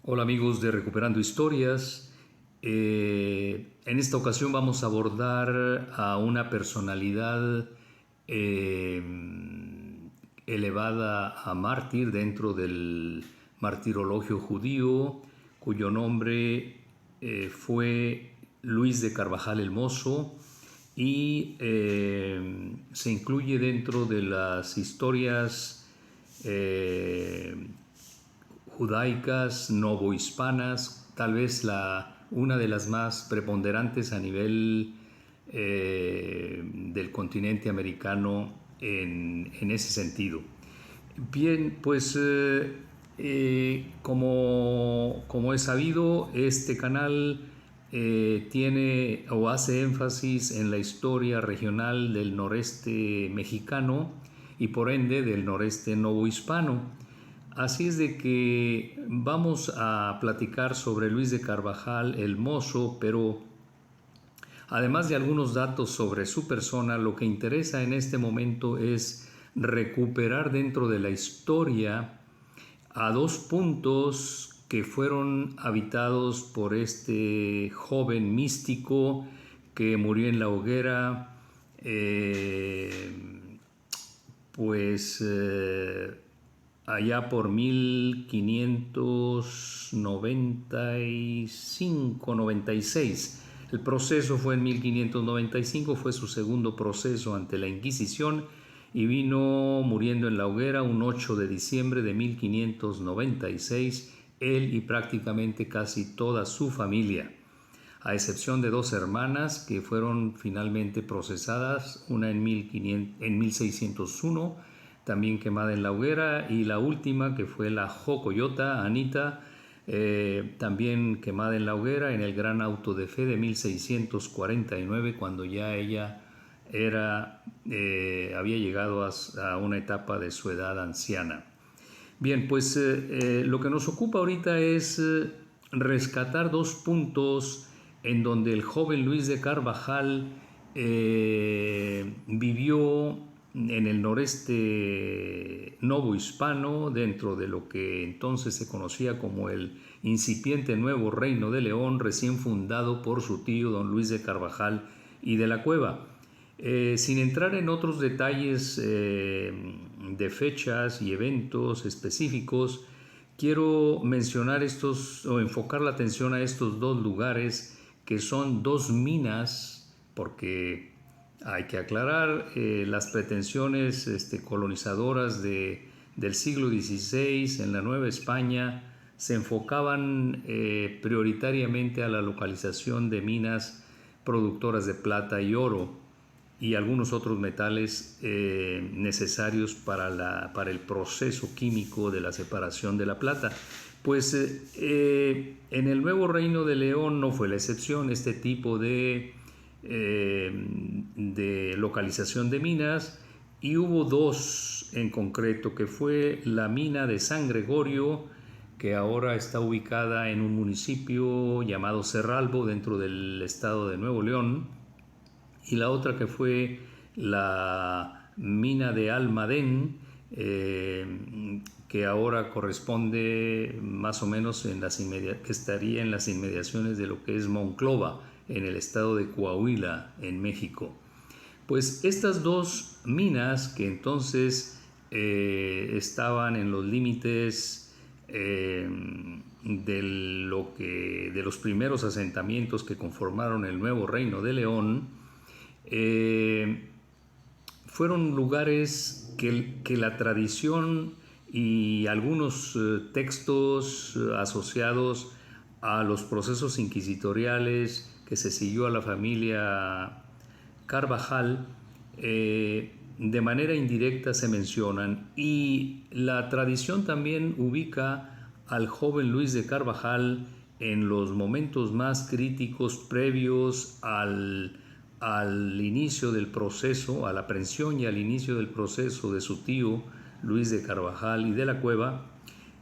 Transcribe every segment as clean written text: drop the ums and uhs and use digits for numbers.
Hola amigos de Recuperando Historias. En esta ocasión vamos a abordar a una personalidad eh, elevada a mártir dentro del martirologio judío, cuyo nombre fue Luis de Carvajal el Mozo y se incluye dentro de las historias judaicas novohispanas, tal vez una de las más preponderantes a nivel del continente americano en ese sentido. Bien, pues como es sabido, este canal tiene o hace énfasis en la historia regional del noreste mexicano y por ende del noreste novohispano. Así es de que vamos a platicar sobre Luis de Carvajal el Mozo, pero además de algunos datos sobre su persona, lo que interesa en este momento es recuperar dentro de la historia a dos puntos que fueron habitados por este joven místico que murió en la hoguera, pues allá por 1595-96. El proceso fue en 1595, fue su segundo proceso ante la Inquisición y vino muriendo en la hoguera un 8 de diciembre de 1596, él y prácticamente casi toda su familia, a excepción de dos hermanas que fueron finalmente procesadas, una en 1601, también quemada en la hoguera, y la última que fue la Jocoyota, Anita, también quemada en la hoguera en el gran auto de fe de 1649, cuando ya ella había llegado a una etapa de su edad anciana. Bien, pues lo que nos ocupa ahorita es rescatar dos puntos en donde el joven Luis de Carvajal vivió en el noreste novohispano, dentro de lo que entonces se conocía como el incipiente nuevo Reino de León, recién fundado por su tío don Luis de Carvajal y de la Cueva. Sin entrar en otros detalles de fechas y eventos específicos, quiero mencionar estos o enfocar la atención a estos dos lugares que son dos minas, porque hay que aclarar las pretensiones colonizadoras del siglo XVI en la Nueva España se enfocaban prioritariamente a la localización de minas productoras de plata y oro y algunos otros metales necesarios para el proceso químico de la separación de la plata. Pues en el nuevo Reino de León no fue la excepción. Este tipo de localización de minas, y hubo dos en concreto, que fue la mina de San Gregorio, que ahora está ubicada en un municipio llamado Cerralbo dentro del estado de Nuevo León, y la otra que fue la mina de Almadén, que ahora corresponde más o menos que estaría en las inmediaciones de lo que es Monclova, en el estado de Coahuila, en México. Pues estas dos minas que entonces estaban en los límites de los primeros asentamientos que conformaron el nuevo Reino de León, fueron lugares que la tradición y algunos textos asociados a los procesos inquisitoriales que se siguió a la familia Carvajal de manera indirecta se mencionan, y la tradición también ubica al joven Luis de Carvajal en los momentos más críticos previos al inicio del proceso, a la aprehensión y al inicio del proceso de su tío Luis de Carvajal y de la Cueva.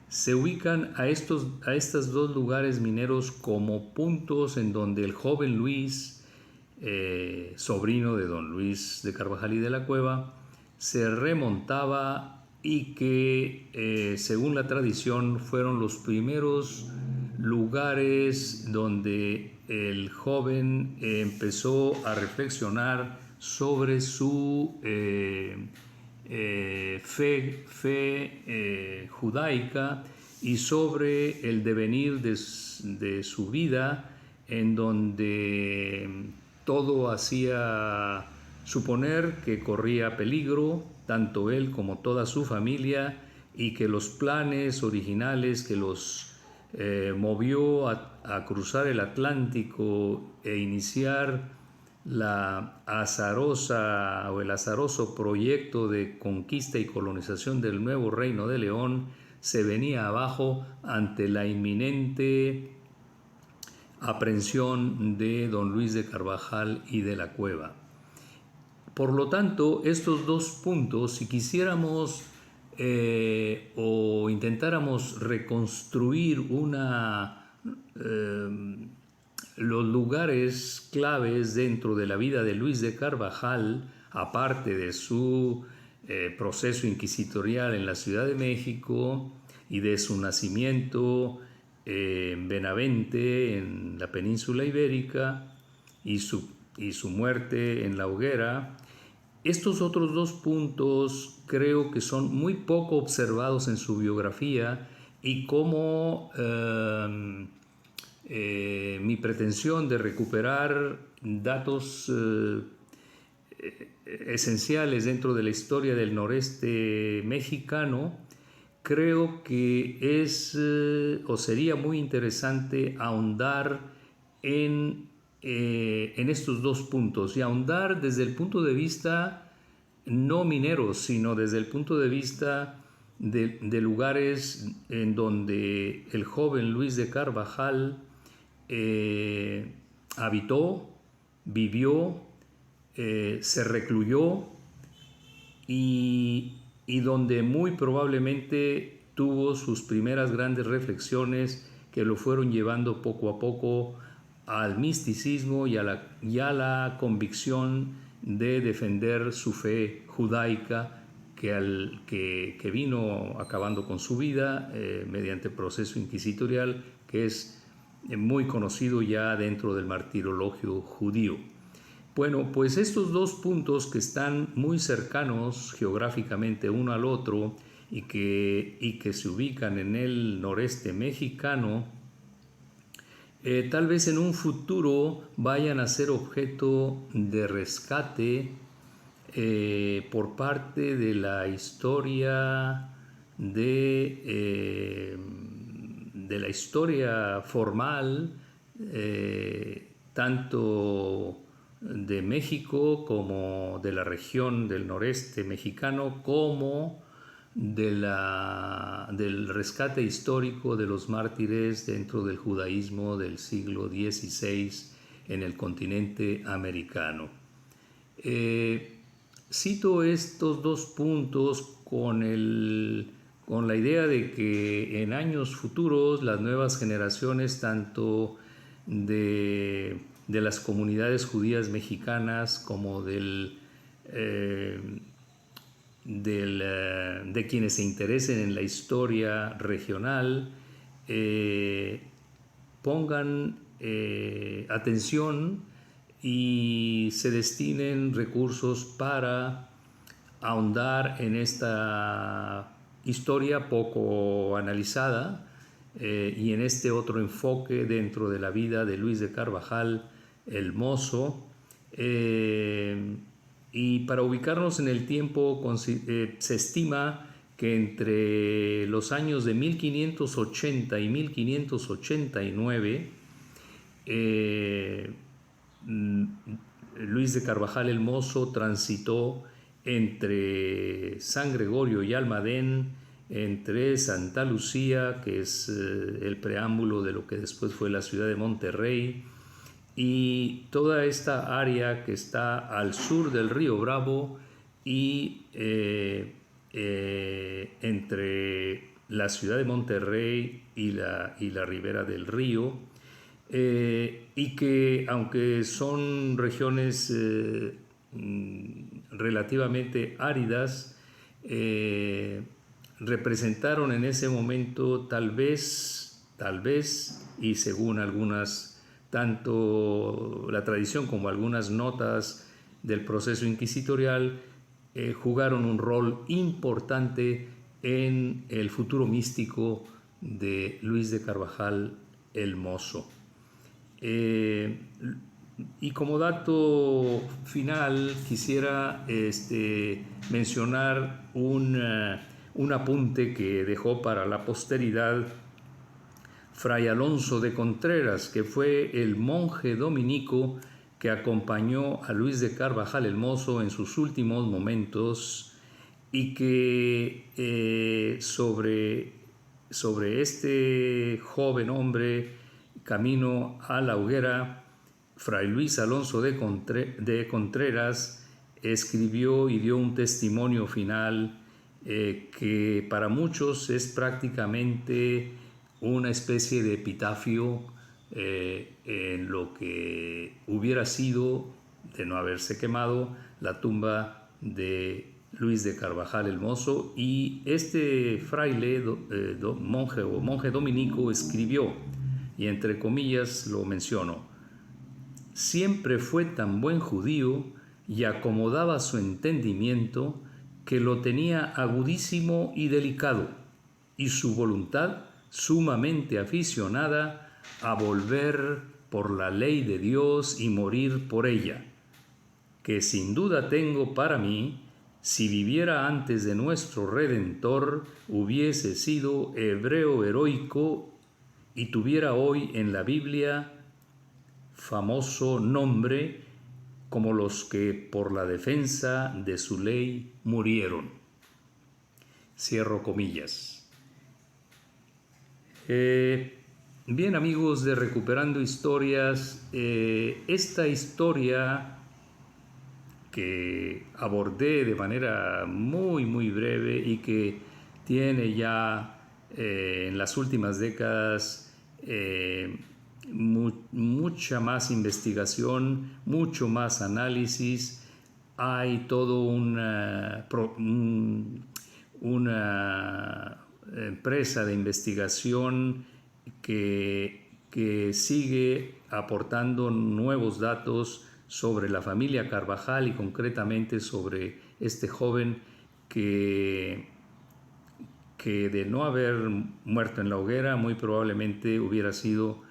Se ubican a estos dos lugares mineros como puntos en donde el joven Luis, sobrino de don Luis de Carvajal y de la Cueva, se remontaba, y que según la tradición fueron los primeros lugares donde el joven empezó a reflexionar sobre su fe judaica y sobre el devenir de su vida, en donde todo hacía suponer que corría peligro, tanto él como toda su familia, y que los planes originales que los movió a cruzar el Atlántico e iniciar la azarosa o el azaroso proyecto de conquista y colonización del nuevo Reino de León se venía abajo ante la inminente aprehensión de don Luis de Carvajal y de la Cueva. Por lo tanto, estos dos puntos, si quisiéramos o intentáramos reconstruir los lugares claves dentro de la vida de Luis de Carvajal, aparte de su proceso inquisitorial en la Ciudad de México y de su nacimiento en Benavente, en la península ibérica, y su muerte en la hoguera. Estos otros dos puntos creo que son muy poco observados en su biografía, y como mi pretensión de recuperar datos esenciales dentro de la historia del noreste mexicano, creo que es o sería muy interesante ahondar en estos dos puntos, y ahondar desde el punto de vista no minero, sino desde el punto de vista de lugares en donde el joven Luis de Carvajal habitó, vivió, se recluyó, y donde muy probablemente tuvo sus primeras grandes reflexiones que lo fueron llevando poco a poco al misticismo y a la convicción de defender su fe judaica, que vino acabando con su vida mediante el proceso inquisitorial, que es muy conocido ya dentro del martirologio judío. Bueno, pues estos dos puntos que están muy cercanos geográficamente uno al otro y que se ubican en el noreste mexicano, tal vez en un futuro vayan a ser objeto de rescate por parte de la historia de la historia formal, tanto de México como de la región del noreste mexicano, como del rescate histórico de los mártires dentro del judaísmo del siglo XVI en el continente americano. Cito estos dos puntos con la idea de que en años futuros las nuevas generaciones, tanto de las comunidades judías mexicanas como de quienes se interesen en la historia regional, pongan atención y se destinen recursos para ahondar en esta historia poco analizada y en este otro enfoque dentro de la vida de Luis de Carvajal el Mozo. Y para ubicarnos en el tiempo, se estima que entre los años de 1580 y 1589, Luis de Carvajal el Mozo transitó entre San Gregorio y Almadén, entre Santa Lucía, que es el preámbulo de lo que después fue la ciudad de Monterrey, y toda esta área que está al sur del río Bravo, y entre la ciudad de Monterrey y la ribera del río, y que aunque son regiones relativamente áridas, representaron en ese momento tal vez tal vez, y según algunas, tanto la tradición como algunas notas del proceso inquisitorial, jugaron un rol importante en el futuro místico de Luis de Carvajal el Mozo. Y como dato final quisiera mencionar un apunte que dejó para la posteridad Fray Alonso de Contreras, que fue el monje dominico que acompañó a Luis de Carvajal el Mozo en sus últimos momentos, y que sobre este joven hombre camino a la hoguera, Fray Luis Alonso de Contreras escribió y dio un testimonio final que para muchos es prácticamente una especie de epitafio en lo que hubiera sido, de no haberse quemado, la tumba de Luis de Carvajal el Mozo. Y este fraile, monje dominico, escribió, y entre comillas lo menciono: siempre fue tan buen judío y acomodaba su entendimiento que lo tenía agudísimo y delicado, y su voluntad sumamente aficionada a volver por la ley de Dios y morir por ella, que sin duda tengo para mí, si viviera antes de nuestro Redentor, hubiese sido hebreo heroico y tuviera hoy en la Biblia famoso nombre como los que por la defensa de su ley murieron. Cierro comillas. Bien, amigos de Recuperando Historias, esta historia que abordé de manera muy breve y que tiene ya en las últimas décadas mucha más investigación, mucho más análisis. Hay todo una empresa de investigación que sigue aportando nuevos datos sobre la familia Carvajal y concretamente sobre este joven que de no haber muerto en la hoguera muy probablemente hubiera sido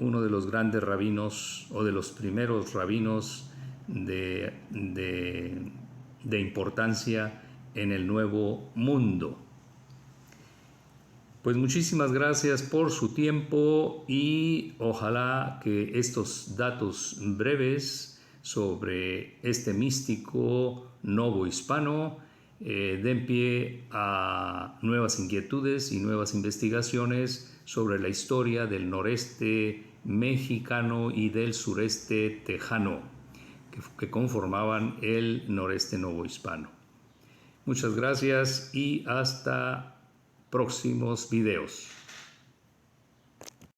uno de los grandes rabinos o de los primeros rabinos de importancia en el Nuevo Mundo. Pues muchísimas gracias por su tiempo y ojalá que estos datos breves sobre este místico novohispano den pie a nuevas inquietudes y nuevas investigaciones sobre la historia del noreste mexicano y del sureste tejano que conformaban el noreste novohispano. Muchas gracias y hasta próximos videos.